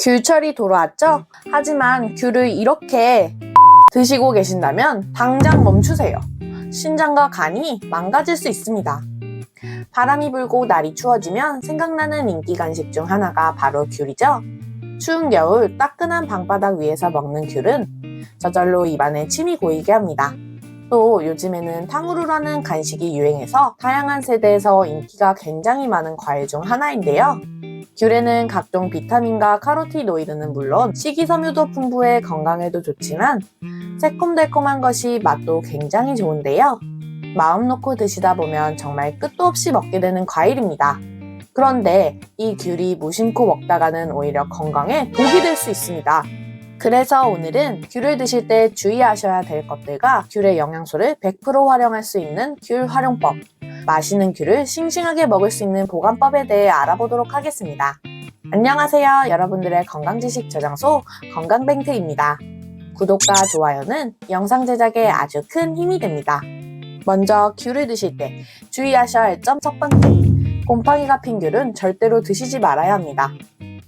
귤철이 돌아왔죠? 하지만 귤을 이렇게 드시고 계신다면 당장 멈추세요. 신장과 간이 망가질 수 있습니다. 바람이 불고 날이 추워지면 생각나는 인기 간식 중 하나가 바로 귤이죠. 추운 겨울 따끈한 방바닥 위에서 먹는 귤은 저절로 입안에 침이 고이게 합니다. 또 요즘에는 탕후루라는 간식이 유행해서 다양한 세대에서 인기가 굉장히 많은 과일 중 하나인데요. 귤에는 각종 비타민과 카로티노이드는 물론 식이섬유도 풍부해 건강에도 좋지만 새콤달콤한 것이 맛도 굉장히 좋은데요. 마음 놓고 드시다 보면 정말 끝도 없이 먹게 되는 과일입니다. 그런데 이 귤이 무심코 먹다가는 오히려 건강에 독이 될 수 있습니다. 그래서 오늘은 귤을 드실 때 주의하셔야 될 것들과 귤의 영양소를 100% 활용할 수 있는 귤 활용법, 맛있는 귤을 싱싱하게 먹을 수 있는 보관법에 대해 알아보도록 하겠습니다. 안녕하세요. 여러분들의 건강지식 저장소 건강뱅트입니다. 구독과 좋아요는 영상 제작에 아주 큰 힘이 됩니다. 먼저 귤을 드실 때 주의하셔야 할 점 첫 번째, 곰팡이가 핀 귤은 절대로 드시지 말아야 합니다.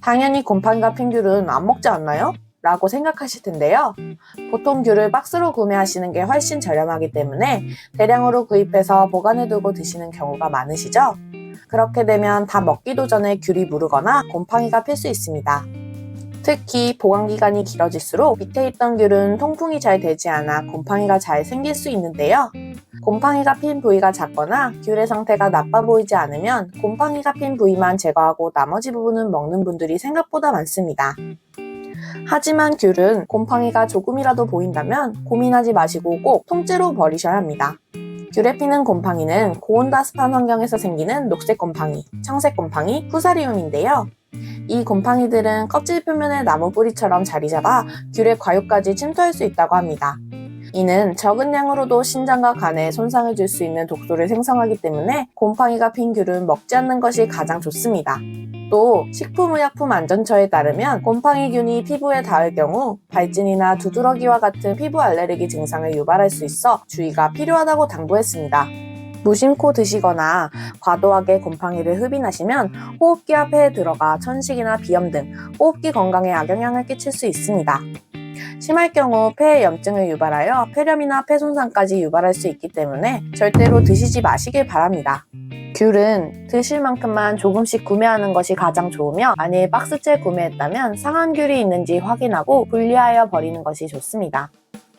당연히 곰팡이가 핀 귤은 안 먹지 않나요? 라고 생각하실 텐데요. 보통 귤을 박스로 구매하시는 게 훨씬 저렴하기 때문에 대량으로 구입해서 보관해두고 드시는 경우가 많으시죠? 그렇게 되면 다 먹기도 전에 귤이 무르거나 곰팡이가 필 수 있습니다. 특히 보관기간이 길어질수록 밑에 있던 귤은 통풍이 잘 되지 않아 곰팡이가 잘 생길 수 있는데요. 곰팡이가 핀 부위가 작거나 귤의 상태가 나빠 보이지 않으면 곰팡이가 핀 부위만 제거하고 나머지 부분은 먹는 분들이 생각보다 많습니다. 하지만 귤은 곰팡이가 조금이라도 보인다면 고민하지 마시고 꼭 통째로 버리셔야 합니다. 귤에 피는 곰팡이는 고온다습한 환경에서 생기는 녹색 곰팡이, 청색 곰팡이, 푸사리움인데요. 이 곰팡이들은 껍질 표면의 나무 뿌리처럼 자리 잡아 귤의 과육까지 침투할 수 있다고 합니다. 이는 적은 양으로도 신장과 간에 손상을 줄 수 있는 독소를 생성하기 때문에 곰팡이가 핀 귤은 먹지 않는 것이 가장 좋습니다. 또 식품의약품안전처에 따르면 곰팡이균이 피부에 닿을 경우 발진이나 두드러기와 같은 피부 알레르기 증상을 유발할 수 있어 주의가 필요하다고 당부했습니다. 무심코 드시거나 과도하게 곰팡이를 흡인하시면 호흡기와 폐에 들어가 천식이나 비염 등 호흡기 건강에 악영향을 끼칠 수 있습니다. 심할 경우 폐에 염증을 유발하여 폐렴이나 폐 손상까지 유발할 수 있기 때문에 절대로 드시지 마시길 바랍니다. 귤은 드실 만큼만 조금씩 구매하는 것이 가장 좋으며 만일 박스째 구매했다면 상한 귤이 있는지 확인하고 분리하여 버리는 것이 좋습니다.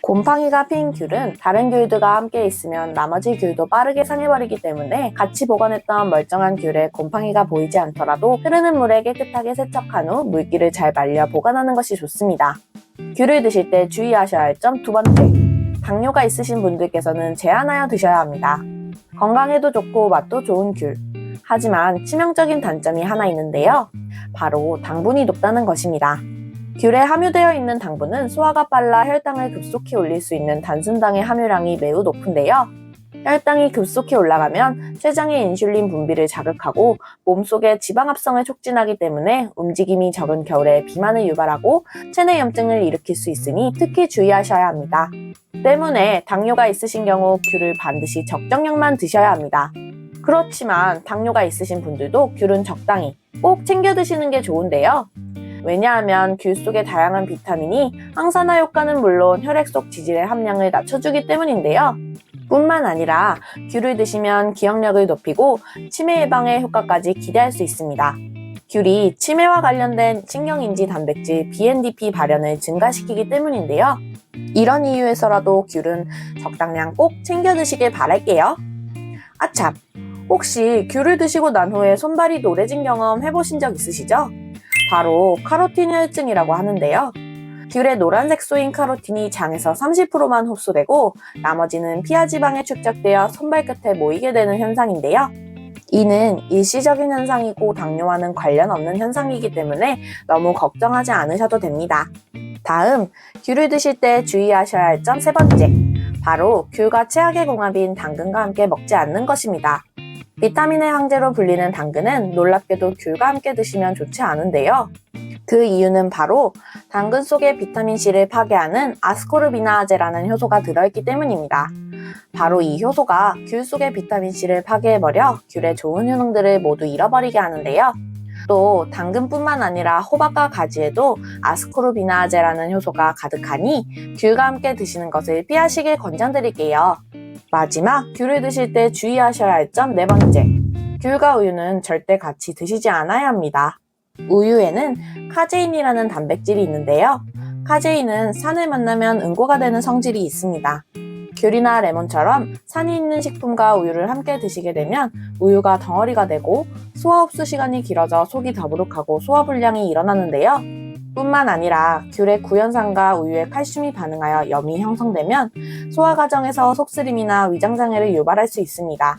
곰팡이가 핀 귤은 다른 귤들과 함께 있으면 나머지 귤도 빠르게 상해버리기 때문에 같이 보관했던 멀쩡한 귤에 곰팡이가 보이지 않더라도 흐르는 물에 깨끗하게 세척한 후 물기를 잘 말려 보관하는 것이 좋습니다. 귤을 드실 때 주의하셔야 할 점 두 번째, 당뇨가 있으신 분들께서는 제한하여 드셔야 합니다. 건강에도 좋고 맛도 좋은 귤. 하지만 치명적인 단점이 하나 있는데요. 바로 당분이 높다는 것입니다. 귤에 함유되어 있는 당분은 소화가 빨라 혈당을 급속히 올릴 수 있는 단순당의 함유량이 매우 높은데요. 혈당이 급속히 올라가면 췌장의 인슐린 분비를 자극하고 몸속의 지방 합성을 촉진하기 때문에 움직임이 적은 겨울에 비만을 유발하고 체내 염증을 일으킬 수 있으니 특히 주의하셔야 합니다. 때문에 당뇨가 있으신 경우 귤을 반드시 적정량만 드셔야 합니다. 그렇지만 당뇨가 있으신 분들도 귤은 적당히 꼭 챙겨 드시는 게 좋은데요. 왜냐하면 귤 속의 다양한 비타민이 항산화 효과는 물론 혈액 속 지질의 함량을 낮춰주기 때문인데요. 뿐만 아니라 귤을 드시면 기억력을 높이고 치매 예방의 효과까지 기대할 수 있습니다. 귤이 치매와 관련된 신경인지 단백질 BNDP 발현을 증가시키기 때문인데요. 이런 이유에서라도 귤은 적당량 꼭 챙겨 드시길 바랄게요. 아참, 혹시 귤을 드시고 난 후에 손발이 노래진 경험 해보신 적 있으시죠? 바로 카로틴 혈증이라고 하는데요. 귤의 노란색 쏘인 카로틴이 장에서 30%만 흡수되고 나머지는 피하 지방에 축적되어 손발 끝에 모이게 되는 현상인데요. 이는 일시적인 현상이고 당뇨와는 관련 없는 현상이기 때문에 너무 걱정하지 않으셔도 됩니다. 다음, 귤을 드실 때 주의하셔야 할 점 세 번째, 바로 귤과 최악의 궁합인 당근과 함께 먹지 않는 것입니다. 비타민의 황제로 불리는 당근은 놀랍게도 귤과 함께 드시면 좋지 않은데요. 그 이유는 바로 당근 속의 비타민C를 파괴하는 아스코르비나아제라는 효소가 들어있기 때문입니다. 바로 이 효소가 귤 속의 비타민C를 파괴해버려 귤의 좋은 효능들을 모두 잃어버리게 하는데요. 또 당근뿐만 아니라 호박과 가지에도 아스코르비나제라는 효소가 가득하니 귤과 함께 드시는 것을 피하시길 권장드릴게요. 마지막, 귤을 드실 때 주의하셔야 할 점 네 번째. 귤과 우유는 절대 같이 드시지 않아야 합니다. 우유에는 카제인이라는 단백질이 있는데요. 카제인은 산을 만나면 응고가 되는 성질이 있습니다. 귤이나 레몬처럼 산이 있는 식품과 우유를 함께 드시게 되면 우유가 덩어리가 되고 소화 흡수 시간이 길어져 속이 더부룩하고 소화불량이 일어나는데요. 뿐만 아니라 귤의 구연산과 우유의 칼슘이 반응하여 염이 형성되면 소화 과정에서 속쓰림이나 위장장애를 유발할 수 있습니다.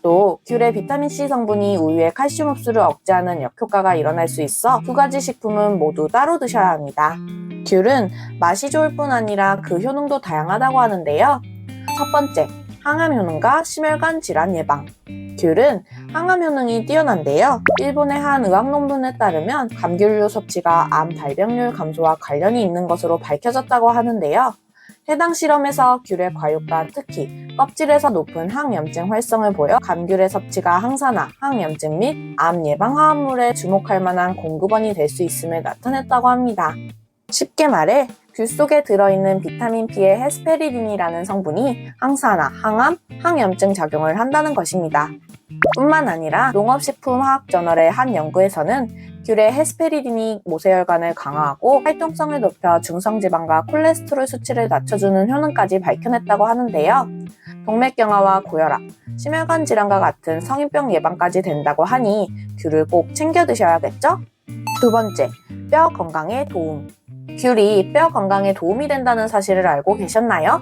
또 귤의 비타민C 성분이 우유의 칼슘 흡수를 억제하는 역효과가 일어날 수 있어 두 가지 식품은 모두 따로 드셔야 합니다. 귤은 맛이 좋을 뿐 아니라 그 효능도 다양하다고 하는데요. 첫 번째, 항암 효능과 심혈관 질환 예방. 귤은 항암 효능이 뛰어난데요. 일본의 한 의학 논문에 따르면 감귤류 섭취가 암 발병률 감소와 관련이 있는 것으로 밝혀졌다고 하는데요. 해당 실험에서 귤의 과육과 특히 껍질에서 높은 항염증 활성을 보여 감귤의 섭취가 항산화, 항염증 및 암 예방 화합물에 주목할 만한 공급원이 될 수 있음을 나타냈다고 합니다. 쉽게 말해 귤 속에 들어있는 비타민 P의 헤스페리딘이라는 성분이 항산화, 항암, 항염증 작용을 한다는 것입니다. 뿐만 아니라 농업식품화학저널의 한 연구에서는 귤의 헤스페리딘이 모세혈관을 강화하고 활동성을 높여 중성지방과 콜레스테롤 수치를 낮춰주는 효능까지 밝혀냈다고 하는데요. 동맥경화와 고혈압, 심혈관 질환과 같은 성인병 예방까지 된다고 하니 귤을 꼭 챙겨 드셔야겠죠? 두 번째, 뼈 건강에 도움. 귤이 뼈 건강에 도움이 된다는 사실을 알고 계셨나요?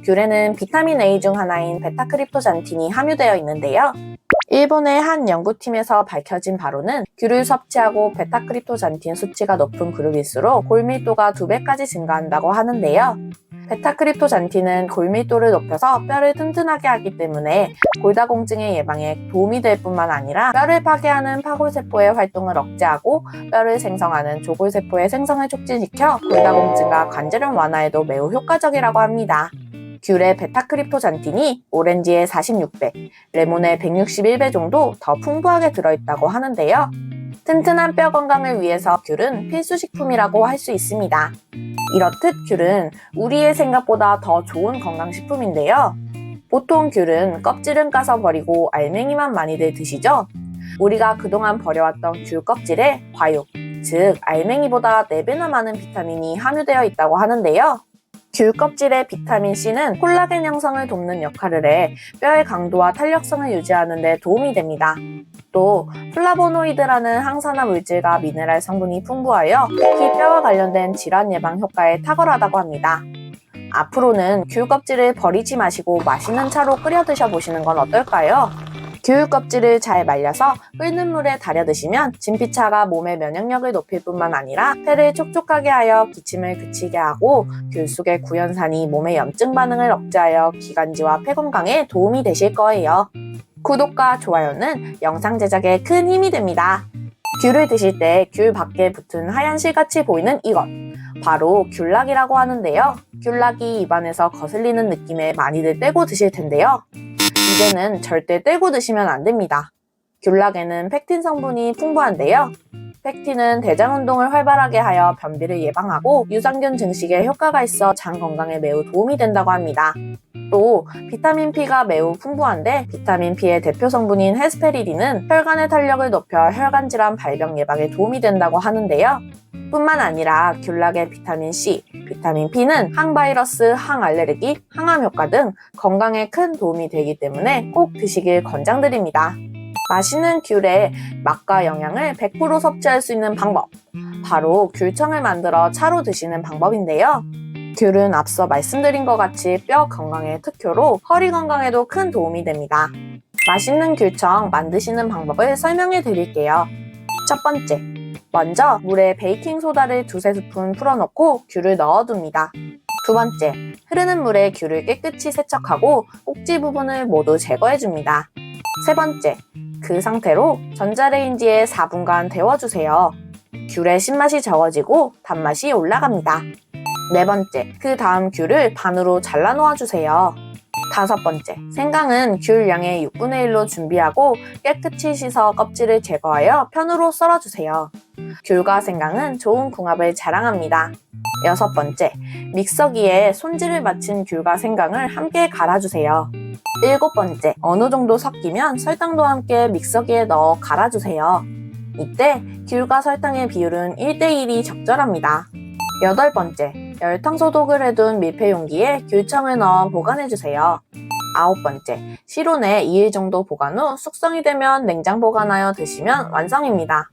귤에는 비타민 A 중 하나인 베타크립토잔틴이 함유되어 있는데요. 일본의 한 연구팀에서 밝혀진 바로는 귤을 섭취하고 베타크립토잔틴 수치가 높은 그룹일수록 골밀도가 2배까지 증가한다고 하는데요. 베타크립토잔틴은 골밀도를 높여서 뼈를 튼튼하게 하기 때문에 골다공증의 예방에 도움이 될 뿐만 아니라 뼈를 파괴하는 파골세포의 활동을 억제하고 뼈를 생성하는 조골세포의 생성을 촉진시켜 골다공증과 관절염 완화에도 매우 효과적이라고 합니다. 귤의 베타크립토잔틴이 오렌지의 46배, 레몬의 161배 정도 더 풍부하게 들어있다고 하는데요. 튼튼한 뼈 건강을 위해서 귤은 필수식품이라고 할 수 있습니다. 이렇듯 귤은 우리의 생각보다 더 좋은 건강식품인데요. 보통 귤은 껍질은 까서 버리고 알맹이만 많이들 드시죠? 우리가 그동안 버려왔던 귤 껍질에 과육, 즉 알맹이보다 4배나 많은 비타민이 함유되어 있다고 하는데요. 귤 껍질의 비타민 C는 콜라겐 형성을 돕는 역할을 해 뼈의 강도와 탄력성을 유지하는 데 도움이 됩니다. 또 플라보노이드라는 항산화 물질과 미네랄 성분이 풍부하여 특히 뼈와 관련된 질환 예방 효과에 탁월하다고 합니다. 앞으로는 귤 껍질을 버리지 마시고 맛있는 차로 끓여 드셔보시는 건 어떨까요? 귤 껍질을 잘 말려서 끓는 물에 달여 드시면 진피차가 몸의 면역력을 높일 뿐만 아니라 폐를 촉촉하게 하여 기침을 그치게 하고 귤 속의 구연산이 몸의 염증 반응을 억제하여 기관지와 폐 건강에 도움이 되실 거예요. 구독과 좋아요는 영상 제작에 큰 힘이 됩니다. 귤을 드실 때 귤 밖에 붙은 하얀 실같이 보이는 이것, 바로 귤락이라고 하는데요. 귤락이 입안에서 거슬리는 느낌에 많이들 떼고 드실 텐데요. 이제는 절대 떼고 드시면 안 됩니다. 귤락에는 펙틴 성분이 풍부한데요. 펙틴은 대장 운동을 활발하게 하여 변비를 예방하고 유산균 증식에 효과가 있어 장 건강에 매우 도움이 된다고 합니다. 또 비타민 P가 매우 풍부한데 비타민 P의 대표 성분인 헤스페리딘은 혈관의 탄력을 높여 혈관 질환 발병 예방에 도움이 된다고 하는데요. 뿐만 아니라 귤락의 비타민 C, 비타민 P는 항바이러스, 항알레르기, 항암 효과 등 건강에 큰 도움이 되기 때문에 꼭 드시길 권장드립니다. 맛있는 귤의 맛과 영양을 100% 섭취할 수 있는 방법, 바로 귤청을 만들어 차로 드시는 방법인데요. 귤은 앞서 말씀드린 것 같이 뼈 건강에 특효로 허리 건강에도 큰 도움이 됩니다. 맛있는 귤청 만드시는 방법을 설명해 드릴게요. 첫 번째, 먼저 물에 베이킹소다를 2-3스푼 풀어넣고 귤을 넣어둡니다. 두 번째, 흐르는 물에 귤을 깨끗이 세척하고 꼭지 부분을 모두 제거해줍니다. 세 번째, 그 상태로 전자레인지에 4분간 데워주세요. 귤의 신맛이 적어지고 단맛이 올라갑니다. 네 번째, 그 다음 귤을 반으로 잘라 놓아주세요. 5번째, 생강은 귤 양의 6분의 1로 준비하고 깨끗이 씻어 껍질을 제거하여 편으로 썰어주세요. 귤과 생강은 좋은 궁합을 자랑합니다. 6번째, 믹서기에 손질을 마친 귤과 생강을 함께 갈아주세요. 7번째, 어느 정도 섞이면 설탕도 함께 믹서기에 넣어 갈아주세요. 이때 귤과 설탕의 비율은 1대1이 적절합니다. 8번째, 열탕 소독을 해둔 밀폐 용기에 귤청을 넣어 보관해주세요. 9번째, 실온에 2일 정도 보관 후 숙성이 되면 냉장 보관하여 드시면 완성입니다.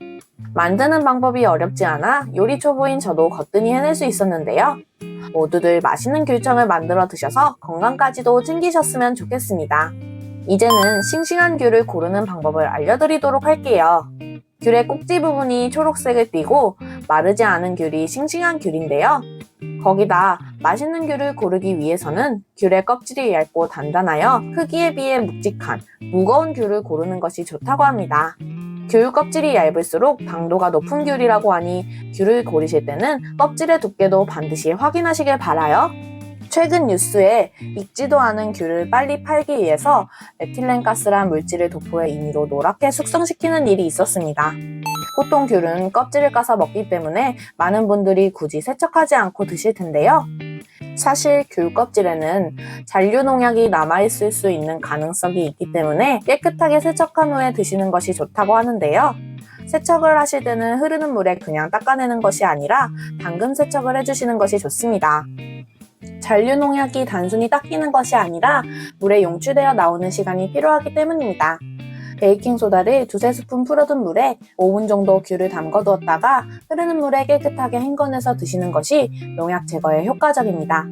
만드는 방법이 어렵지 않아 요리 초보인 저도 거뜬히 해낼 수 있었는데요. 모두들 맛있는 귤청을 만들어 드셔서 건강까지도 챙기셨으면 좋겠습니다. 이제는 싱싱한 귤을 고르는 방법을 알려드리도록 할게요. 귤의 꼭지 부분이 초록색을 띠고 마르지 않은 귤이 싱싱한 귤인데요. 거기다 맛있는 귤을 고르기 위해서는 귤의 껍질이 얇고 단단하여 크기에 비해 묵직한 무거운 귤을 고르는 것이 좋다고 합니다. 귤 껍질이 얇을수록 당도가 높은 귤이라고 하니 귤을 고르실 때는 껍질의 두께도 반드시 확인하시길 바라요. 최근 뉴스에 익지도 않은 귤을 빨리 팔기 위해서 에틸렌가스란 물질을 도포해 임의로 노랗게 숙성시키는 일이 있었습니다. 보통 귤은 껍질을 까서 먹기 때문에 많은 분들이 굳이 세척하지 않고 드실 텐데요. 사실 귤 껍질에는 잔류 농약이 남아있을 수 있는 가능성이 있기 때문에 깨끗하게 세척한 후에 드시는 것이 좋다고 하는데요. 세척을 하실 때는 흐르는 물에 그냥 닦아내는 것이 아니라 담금 세척을 해주시는 것이 좋습니다. 잔류 농약이 단순히 닦이는 것이 아니라 물에 용출되어 나오는 시간이 필요하기 때문입니다. 베이킹소다를 2~3스푼 풀어둔 물에 5분 정도 귤을 담궈두었다가 흐르는 물에 깨끗하게 헹궈내서 드시는 것이 농약 제거에 효과적입니다.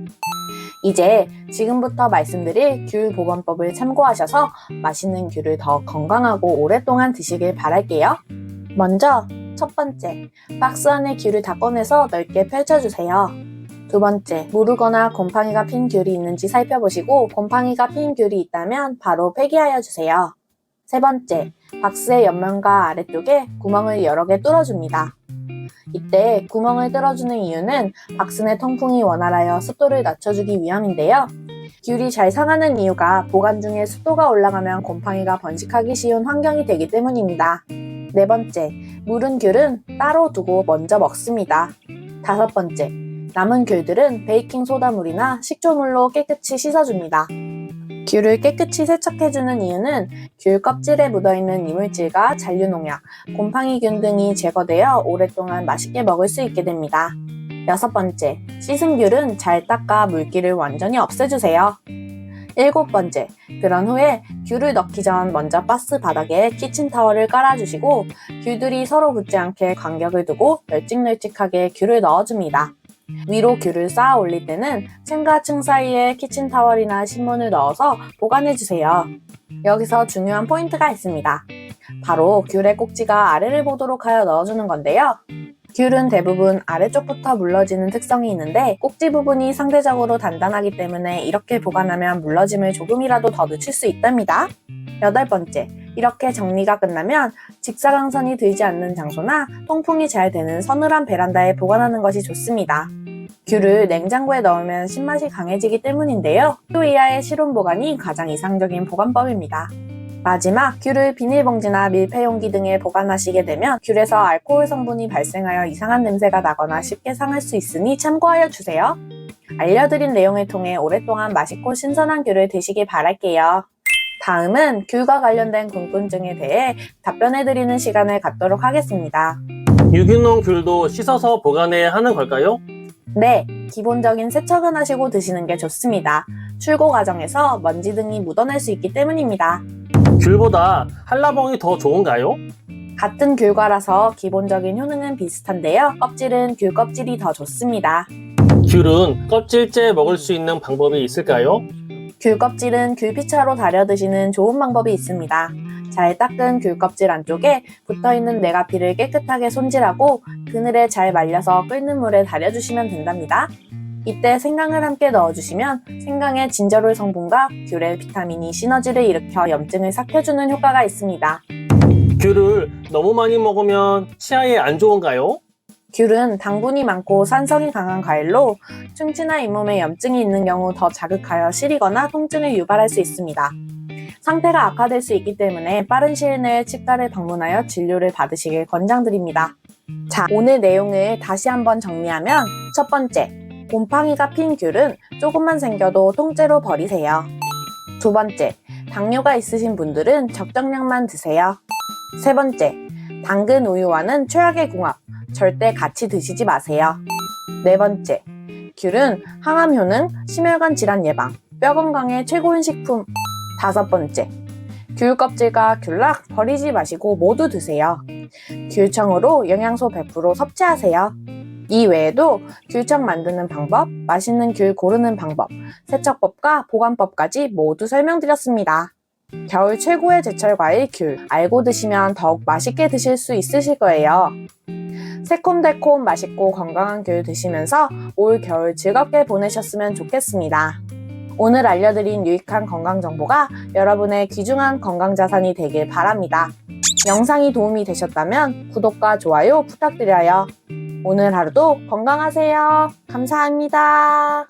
이제 지금부터 말씀드릴 귤 보관법을 참고하셔서 맛있는 귤을 더 건강하고 오랫동안 드시길 바랄게요. 먼저 첫 번째, 박스 안에 귤을 다 꺼내서 넓게 펼쳐주세요. 두 번째, 무르거나 곰팡이가 핀 귤이 있는지 살펴보시고 곰팡이가 핀 귤이 있다면 바로 폐기하여 주세요. 세 번째, 박스의 옆면과 아래쪽에 구멍을 여러 개 뚫어줍니다. 이때 구멍을 뚫어주는 이유는 박스 내 통풍이 원활하여 습도를 낮춰주기 위함인데요. 귤이 잘 상하는 이유가 보관 중에 습도가 올라가면 곰팡이가 번식하기 쉬운 환경이 되기 때문입니다. 네 번째, 무른 귤은 따로 두고 먼저 먹습니다. 다섯 번째, 남은 귤들은 베이킹소다물이나 식초물로 깨끗이 씻어줍니다. 귤을 깨끗이 세척해주는 이유는 귤 껍질에 묻어있는 이물질과 잔류농약, 곰팡이균 등이 제거되어 오랫동안 맛있게 먹을 수 있게 됩니다. 여섯 번째, 씻은 귤은 잘 닦아 물기를 완전히 없애주세요. 일곱 번째, 그런 후에 귤을 넣기 전 먼저 박스 바닥에 키친타월을 깔아주시고 귤들이 서로 붙지 않게 간격을 두고 널찍널찍하게 귤을 넣어줍니다. 위로 귤을 쌓아 올릴 때는 층과 층 사이에 키친타월이나 신문을 넣어서 보관해주세요. 여기서 중요한 포인트가 있습니다. 바로 귤의 꼭지가 아래를 보도록 하여 넣어주는 건데요. 귤은 대부분 아래쪽부터 물러지는 특성이 있는데 꼭지 부분이 상대적으로 단단하기 때문에 이렇게 보관하면 물러짐을 조금이라도 더 늦출 수 있답니다. 여덟 번째, 이렇게 정리가 끝나면 직사광선이 들지 않는 장소나 통풍이 잘 되는 서늘한 베란다에 보관하는 것이 좋습니다. 귤을 냉장고에 넣으면 신맛이 강해지기 때문인데요. 1도 이하의 실온 보관이 가장 이상적인 보관법입니다. 마지막, 귤을 비닐봉지나 밀폐용기 등에 보관하시게 되면 귤에서 알코올 성분이 발생하여 이상한 냄새가 나거나 쉽게 상할 수 있으니 참고하여 주세요. 알려드린 내용을 통해 오랫동안 맛있고 신선한 귤을 드시길 바랄게요. 다음은 귤과 관련된 궁금증에 대해 답변해드리는 시간을 갖도록 하겠습니다. 유기농 귤도 씻어서 보관해야 하는 걸까요? 네, 기본적인 세척은 하시고 드시는 게 좋습니다. 출고 과정에서 먼지 등이 묻어날 수 있기 때문입니다. 귤보다 한라봉이 더 좋은가요? 같은 귤과라서 기본적인 효능은 비슷한데요. 껍질은 귤 껍질이 더 좋습니다. 귤은 껍질째 먹을 수 있는 방법이 있을까요? 귤 껍질은 귤피차로 다려 드시는 좋은 방법이 있습니다. 잘 닦은 귤 껍질 안쪽에 붙어있는 네가피를 깨끗하게 손질하고 그늘에 잘 말려서 끓는 물에 달여주시면 된답니다. 이때 생강을 함께 넣어주시면 생강의 진저롤 성분과 귤의 비타민이 시너지를 일으켜 염증을 삭혀주는 효과가 있습니다. 귤을 너무 많이 먹으면 치아에 안 좋은가요? 귤은 당분이 많고 산성이 강한 과일로 충치나 잇몸에 염증이 있는 경우 더 자극하여 시리거나 통증을 유발할 수 있습니다. 상태가 악화될 수 있기 때문에 빠른 시일 내에 치과를 방문하여 진료를 받으시길 권장드립니다. 자, 오늘 내용을 다시 한번 정리하면 첫 번째, 곰팡이가 핀 귤은 조금만 생겨도 통째로 버리세요. 두 번째, 당뇨가 있으신 분들은 적정량만 드세요. 세 번째, 당근 우유와는 최악의 궁합, 절대 같이 드시지 마세요. 네 번째, 귤은 항암 효능, 심혈관 질환 예방, 뼈 건강에 최고인 식품. 다섯 번째, 귤 껍질과 귤락 버리지 마시고 모두 드세요. 귤청으로 영양소 100% 섭취하세요. 이 외에도 귤청 만드는 방법, 맛있는 귤 고르는 방법, 세척법과 보관법까지 모두 설명드렸습니다. 겨울 최고의 제철 과일 귤, 알고 드시면 더욱 맛있게 드실 수 있으실 거예요. 새콤달콤 맛있고 건강한 귤 드시면서 올 겨울 즐겁게 보내셨으면 좋겠습니다. 오늘 알려드린 유익한 건강 정보가 여러분의 귀중한 건강 자산이 되길 바랍니다. 영상이 도움이 되셨다면 구독과 좋아요 부탁드려요. 오늘 하루도 건강하세요. 감사합니다.